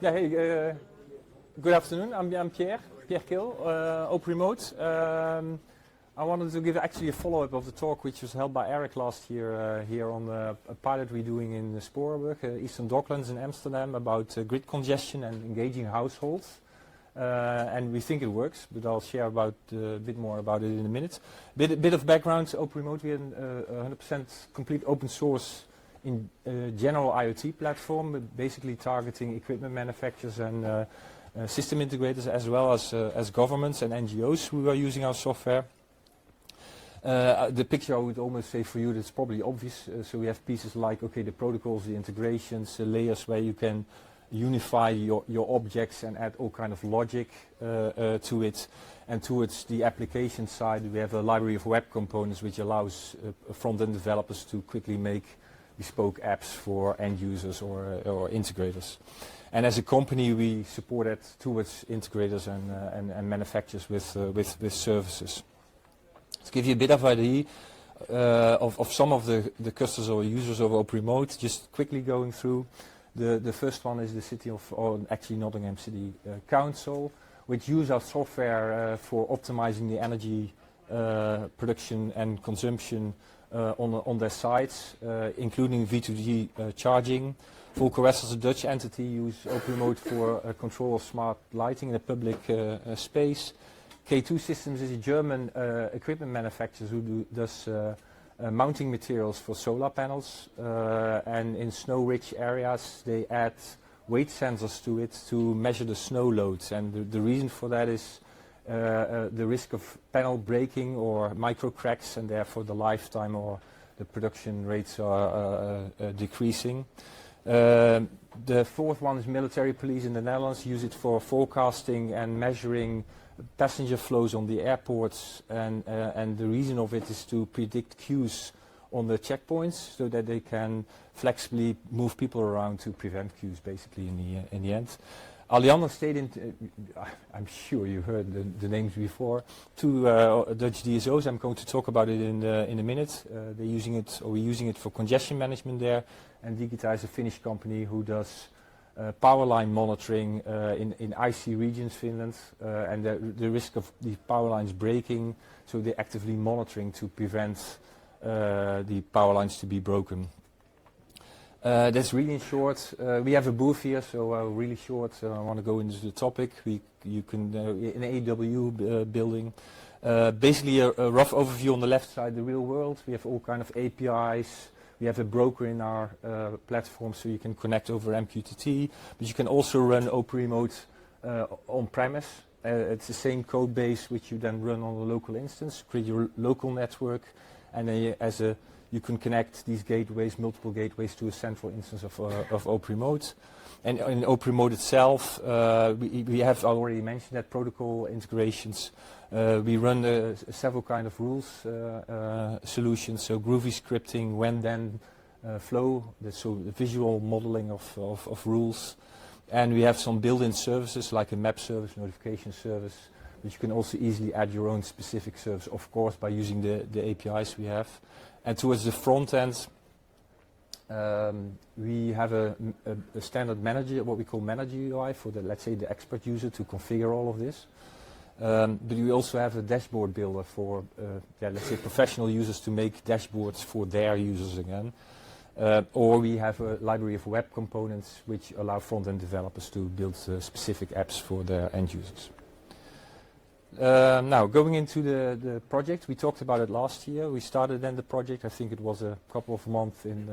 Yeah, hey, good afternoon. I'm Pierre Kill, Open Remote. I wanted to give actually a follow-up of the talk which was held by Eric last year here on a pilot we're doing in Sporenburg, Eastern Docklands in Amsterdam, about grid congestion and engaging households. And we think it works, but I'll share a bit more about it in a minute. Bit of background: Open Remote, we are 100% complete open source in general IoT platform, basically targeting equipment manufacturers and system integrators, as well as governments and NGOs who are using our software. The picture I would almost say for you that's probably obvious. So we have pieces like the protocols, the integrations, the layers where you can unify your objects and add all kind of logic to it. And towards the application side, we have a library of web components which allows front-end developers to quickly make bespoke apps for end users or integrators. And as a company, we support that towards integrators and manufacturers with services. To give you a bit of idea of some of the customers or users of Open Remote, just quickly going through. The first one is the city of, or actually Nottingham City Council, which use our software for optimizing the energy production and consumption on their sites, including V2G charging. Volkerwest as a Dutch entity use Open Remote for control of smart lighting in a public space. K2 Systems is a German equipment manufacturer who does mounting materials for solar panels, and in snow-rich areas they add weight sensors to it to measure the snow loads, and the reason for that is the risk of panel breaking or micro cracks, and therefore the lifetime or the production rates are decreasing. The fourth one is Military Police in the Netherlands, use it for forecasting and measuring passenger flows on the airports, and the reason of it is to predict queues on the checkpoints so that they can flexibly move people around to prevent queues, basically in the end. Alliander, Stedin, I'm sure you heard the names before. Two Dutch DSOs. I'm going to talk about it in a minute. They're using it, or we're using it for congestion management there. And Digita is a Finnish company who does power line monitoring in icy regions, Finland, and the risk of the power lines breaking. So they're actively monitoring to prevent the power lines to be broken. That's really in short. We have a booth here, so really short. I want to go into the topic. You can in an AW building. Basically, a rough overview on the left side, the real world. We have all kind of APIs. We have a broker in our platform, so you can connect over MQTT. But you can also run Open Remote on premise. It's the same code base which you then run on a local instance. Create your local network, and then you can connect these gateways, multiple gateways, to a central instance of Open Remote. And in Open Remote itself, we have already mentioned that protocol integrations. We run several kind of rules solutions, so Groovy scripting, when-then flow, so the visual modeling of rules. And we have some built-in services like a map service, notification service, but you can also easily add your own specific service, of course, by using the APIs we have. And towards the front end, we have a standard manager, what we call manager UI, for let's say the expert user to configure all of this. But we also have a dashboard builder for, let's say, professional users to make dashboards for their users again. Or we have a library of web components which allow front-end developers to build specific apps for their end users. Now, going into the project, we talked about it last year. We started then the project, I think it was a couple of months in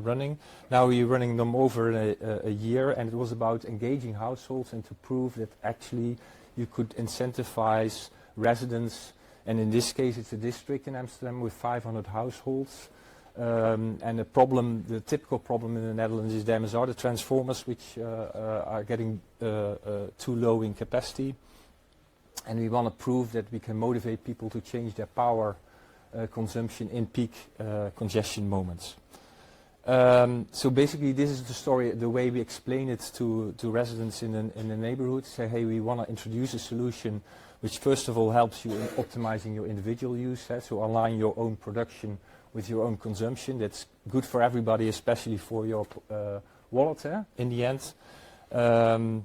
running. Now we're running them over a year, and it was about engaging households and to prove that actually you could incentivize residents, and in this case it's a district in Amsterdam with 500 households. And the typical problem in the Netherlands is there are the transformers which are getting too low in capacity. And we want to prove that we can motivate people to change their power consumption in peak congestion moments. So basically this is the story, the way we explain it to residents in the neighborhood. Say, hey, we want to introduce a solution which first of all helps you in optimizing your individual use, so align your own production with your own consumption. That's good for everybody, especially for your wallet in the end. So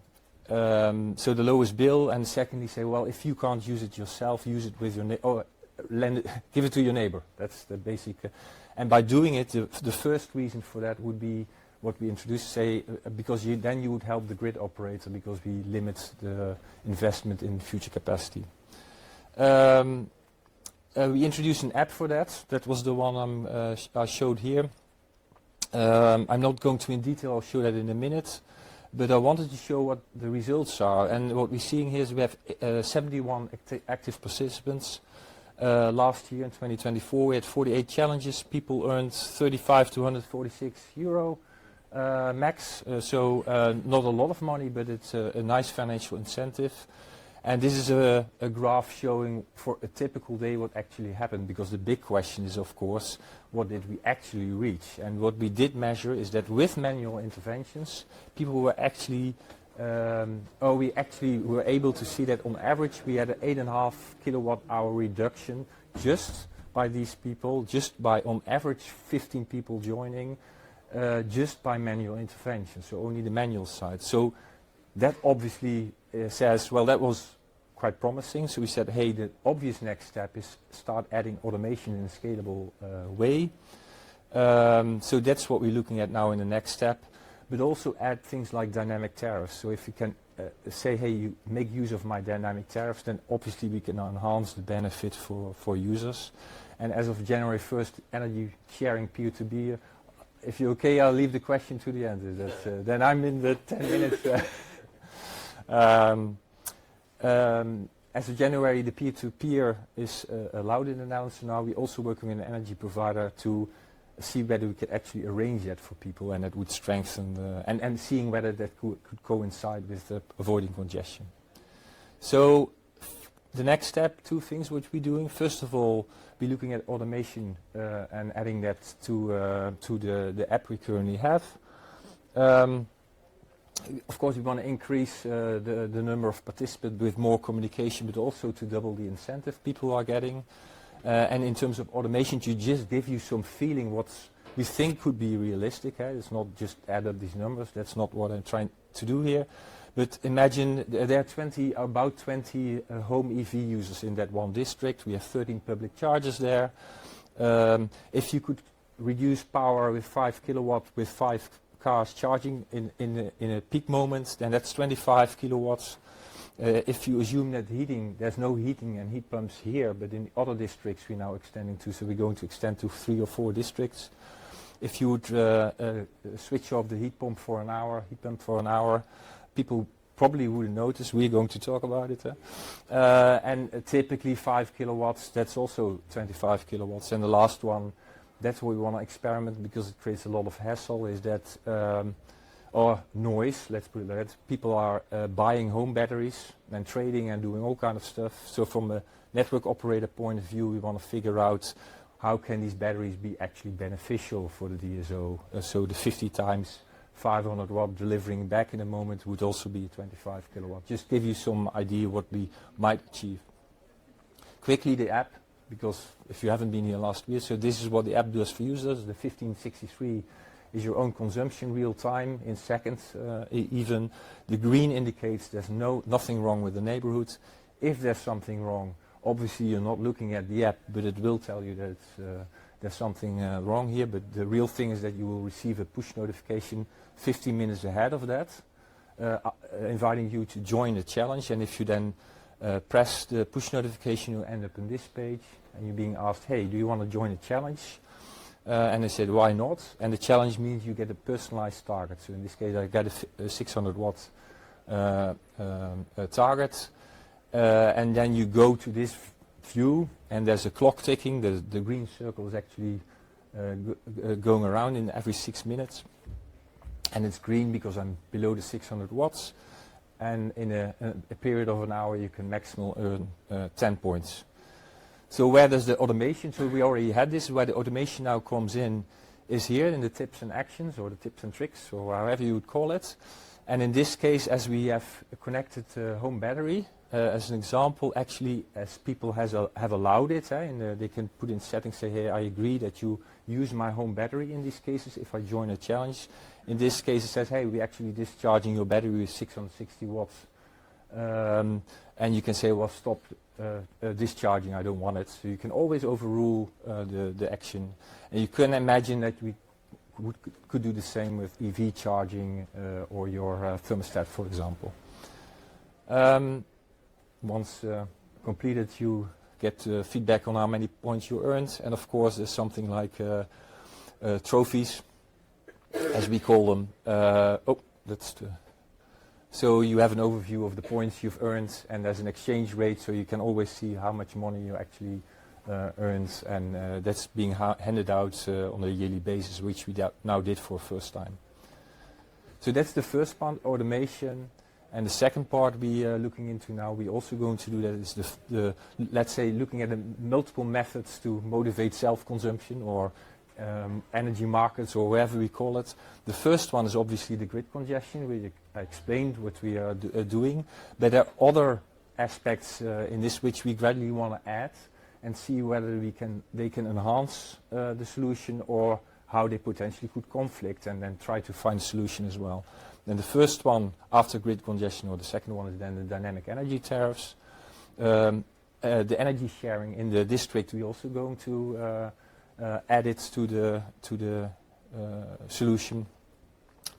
the lowest bill, and secondly say, well, if you can't use it yourself, use it with your give it to your neighbor. That's the basic. And by doing it, the first reason for that would be what we introduced, say, because then you would help the grid operator, because we limit the investment in future capacity. We introduced an app for that. That was the one I showed here. I'm not going to in detail. I'll show that in a minute. But I wanted to show what the results are. And what we're seeing here is we have 71 active participants. Last year in 2024 we had 48 challenges. People earned 35 to 146 euro max. So not a lot of money, but it's a nice financial incentive. And this is a graph showing for a typical day what actually happened, because the big question is, of course, what did we actually reach? And what we did measure is that with manual interventions, people were actually, we actually were able to see that on average we had an 8.5 kilowatt hour reduction just by these people, just by on average 15 people joining, just by manual intervention, so only the manual side. So that obviously says, well, that was quite promising. So we said, hey, the obvious next step is start adding automation in a scalable way. So that's what we're looking at now in the next step. But also add things like dynamic tariffs. So if you can say, hey, you make use of my dynamic tariffs, then obviously we can enhance the benefit for users. And as of January 1st, energy sharing peer-to-peer. If you're okay, I'll leave the question to the end. Then I'm in the 10 minutes. As of January, the peer-to-peer is allowed in the Netherlands. So now we're also working with an energy provider to see whether we could actually arrange that for people, and that would strengthen and seeing whether that could coincide with avoiding congestion. So the next step, two things which we're doing. First of all, we're looking at automation and adding that to the app we currently have. Of course, we want to increase the number of participants with more communication, but also to double the incentive people are getting. And in terms of automation, to just give you some feeling what we think could be realistic. It's not just add up these numbers. That's not what I'm trying to do here. But imagine there are about 20 home EV users in that one district. We have 13 public chargers there. If you could reduce power with 5 kilowatt with 5 cars charging in a peak moment, then that's 25 kilowatts. If you assume that there's no heating and heat pumps here, but in the other districts we're now extending to, so we're going to extend to 3 or 4 districts. If you would switch off the heat pump for an hour, people probably wouldn't notice. We're going to talk about it. And typically 5 kilowatts, that's also 25 kilowatts. And the last one, that's what we want to experiment, because it creates a lot of hassle, is that or noise, let's put it like that. People are buying home batteries and trading and doing all kind of stuff. So from a network operator point of view, we want to figure out how can these batteries be actually beneficial for the DSO. So the 50 times 500 watt delivering back in a moment would also be 25 kilowatt. Just give you some idea what we might achieve. Quickly the app, because if you haven't been here last year, so this is what the app does for users. The 1563 is your own consumption real time in seconds even. The green indicates there's nothing wrong with the neighborhood. If there's something wrong, obviously you're not looking at the app, but it will tell you that there's something wrong here. But the real thing is that you will receive a push notification 15 minutes ahead of that, inviting you to join the challenge. And if you then press the push notification, you'll end up on this page, and you're being asked, hey, do you want to join the challenge? And I said, why not? And the challenge means you get a personalized target. So in this case, I got a 600 watt target. And then you go to this view, and there's a clock ticking. The green circle is actually going around in every 6 minutes. And it's green because I'm below the 600 watts. And in a period of an hour, you can maximum earn 10 points. So where does the automation, so we already had this, where the automation now comes in is here in the tips and actions, or the tips and tricks, or however you would call it. And in this case, as we have a connected home battery, as an example, actually, as people have allowed it, they can put in settings, say, hey, I agree that you use my home battery in these cases if I join a challenge. In this case, it says, hey, we're actually discharging your battery with 660 watts. And you can say, well, stop discharging, I don't want it. So you can always overrule the action. And you can imagine that we could do the same with EV charging or your thermostat, for example. Once completed, you get feedback on how many points you earned. And of course, there's something like trophies, as we call them. So you have an overview of the points you've earned, and there's an exchange rate, so you can always see how much money you actually earned, and that's being handed out on a yearly basis, which we now did for the first time. So that's the first part, automation. And the second part we are looking into now, we're also going to do that is let's say, looking at the multiple methods to motivate self-consumption or energy markets or whatever we call it. The first one is obviously the grid congestion, which I explained what we are doing. But there are other aspects in this which we gradually want to add and see whether they can enhance the solution or how they potentially could conflict, and then try to find a solution as well. Then the first one after grid congestion, or the second one, is then the dynamic energy tariffs. The energy sharing in the district, we're also going to add it to the solution.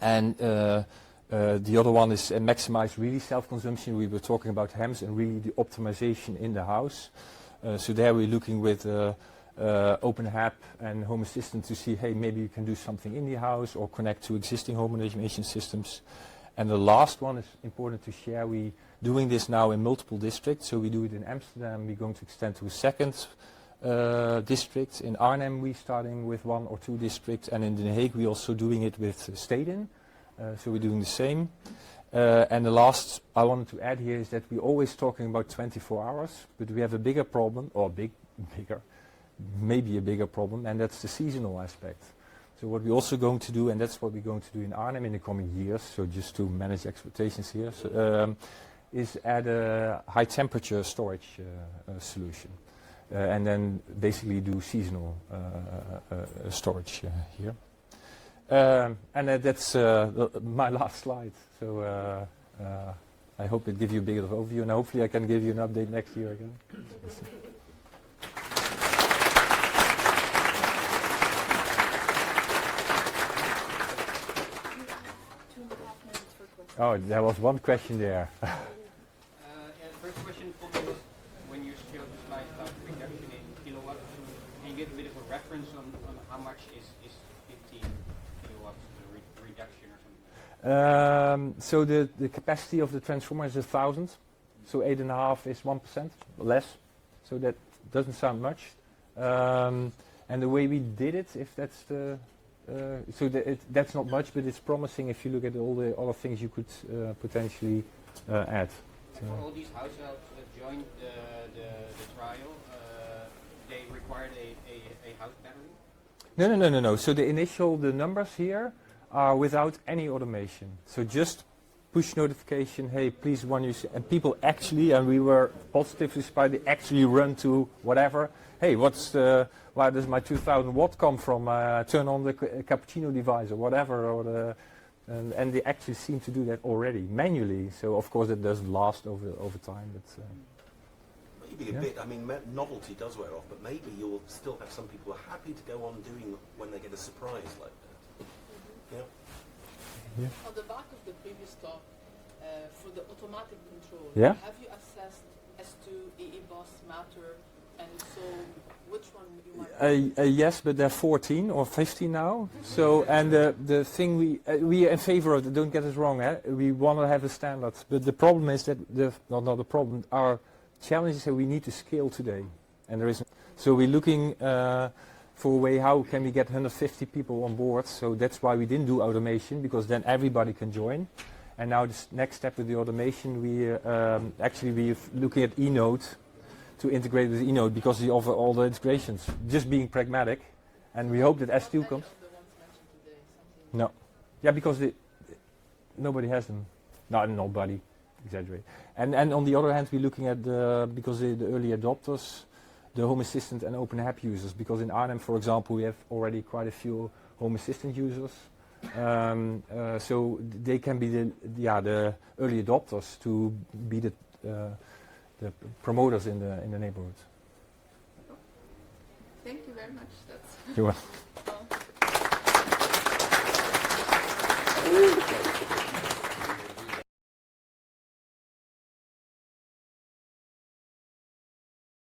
And the other one is maximize really self-consumption. We were talking about HEMS and really the optimization in the house. So there we're looking with OpenHAB and Home Assistant to see, hey, maybe you can do something in the house or connect to existing home automation systems. And the last one is important to share. We're doing this now in multiple districts. So we do it in Amsterdam. We're going to extend to a second district. In Arnhem, we're starting with 1 or 2 districts. And in The Hague, we're also doing it with Stedin. So we're doing the same. And the last I wanted to add here is that we're always talking about 24 hours, but we have a bigger problem, or maybe a bigger problem, and that's the seasonal aspect. So what we're also going to do, and that's what we're going to do in Arnhem in the coming years, so just to manage expectations here, is add a high temperature storage solution. And then basically do seasonal storage here. And that's my last slide. So I hope it gives you a bit of overview, and hopefully I can give you an update next year again. Oh, there was one question there. The first question for me was, when you showed the slide about reduction in kilowatts, can you give a bit of a reference on how much is 15 kilowatts reduction or something? So the capacity of the transformer is 1,000. So 8.5 is 1% less. So that doesn't sound much. And the way we did it, if that's the that's not much, but it's promising if you look at all the other things you could potentially add. For all these households that joined the trial, they required a house battery? No. So the numbers here are without any automation. So just push notification, hey, please one use, and people actually, and we were positively surprised, they actually run to whatever. Hey, why does my 2,000 watt come from? Turn on the cappuccino device or whatever, and they actually seem to do that already manually. So of course it doesn't last over time, but maybe a bit. I mean, novelty does wear off, but maybe you'll still have some people who are happy to go on doing when they get a surprise like that. Yeah. On the back of the previous talk, for the automatic control, have you assessed S2, EEBOS, Matter, and so which one you might yes, but there are 14 or 15 now. So, and the thing we are in favor of, don't get us wrong, we want to have a standard. But the problem is that, not the problem, our challenge is that we need to scale today. And there isn't. So we're looking for a way how can we get 150 people on board. So that's why we didn't do automation, because then everybody can join. And now the next step with the automation, we're looking at eNode to integrate with eNode, because we offer all the integrations. Just being pragmatic, and we hope that S2 comes. No, yeah, because nobody has them. Not nobody. exaggerate. And on the other hand, we're looking at because the early adopters, the Home Assistant and Open App users. Because in Arnhem, for example, we have already quite a few Home Assistant users. So they can be the early adopters to be the promoters in the neighborhood. Thank you very much. That's You're welcome.